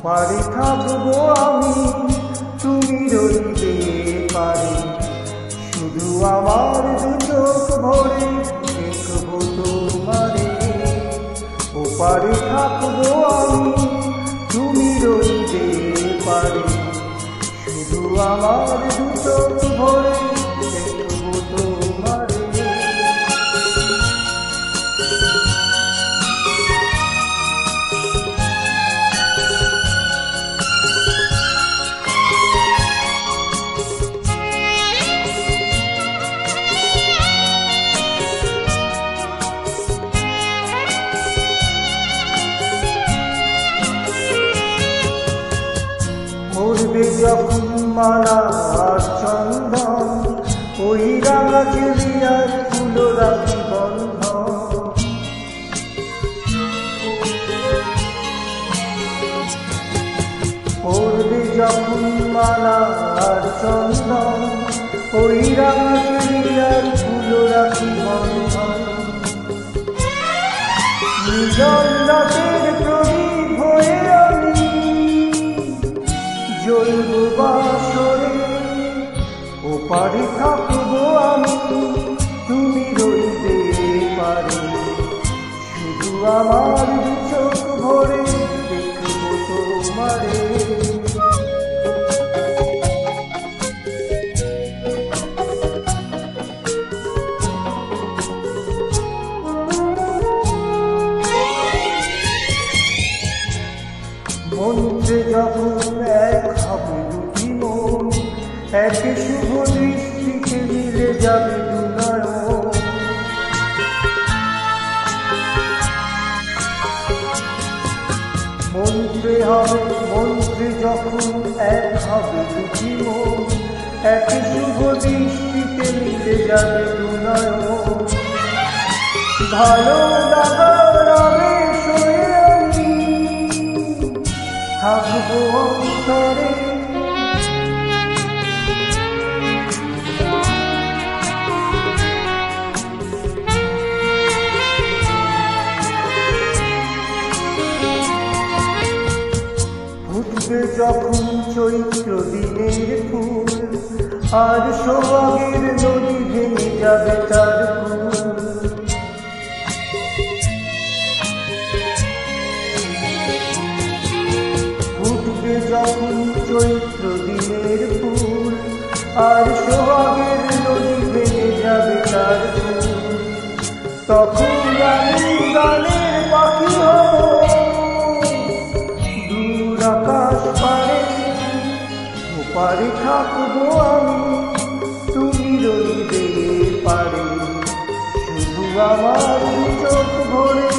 পারে থাকবো আমি, তুমি রইবে পারে, শুধু আমার দু চোখ ভরে দেখবো তোমারে। ও পারে থাকবো আমি, তুমি রইবে পারে, শুধু আমার দু চোখ ভরে দেখবো তোমারে। পড়বে যখন মালা আর চন্দন, ওই রাঙা চুড়িয়ার ফুল রাখি বন্ধন। পড়বে যখন মালা আর চন্দন, ওই রাঙা চুড়িয়ার ফুল রাখি বন্ধন। নিজন রাতের প্রদীপ হয়ে আমি জ্বলব বাসরে। ও পারে থাকবো আমি, তুমি রইবে পারে, শুধু আমার দু চোখ ভরে দেখবো তোমারে। মন্ত্রে যখন এক হবে দুটি মন, এক শুভ দৃষ্টিতে মিলে যাবে দু নয়ন। মন্ত্রে যখন এক হবে দুটি মন, এক শুভ দৃষ্টিতে মিলে যাবে দু নয়ন। ভালো লাগার আবেশ হয়ে আমি থাকবো অন্তরে। ফুটবে যখন চৈত্র দিনের ফুল, আর সোহাগের নদী ভেঙে যাবে তার কুল। ফুটবে যখন চৈত্র দিনের ফুল, আর সোহাগের নদী ভেঙে যাবে তার কুল। তখন আমি গানের পাখি হব দূর আকাশ পারে। ও পারে থাকবো আমি, তুমি রইবে পারে, শুধু আমার চোখ ভরে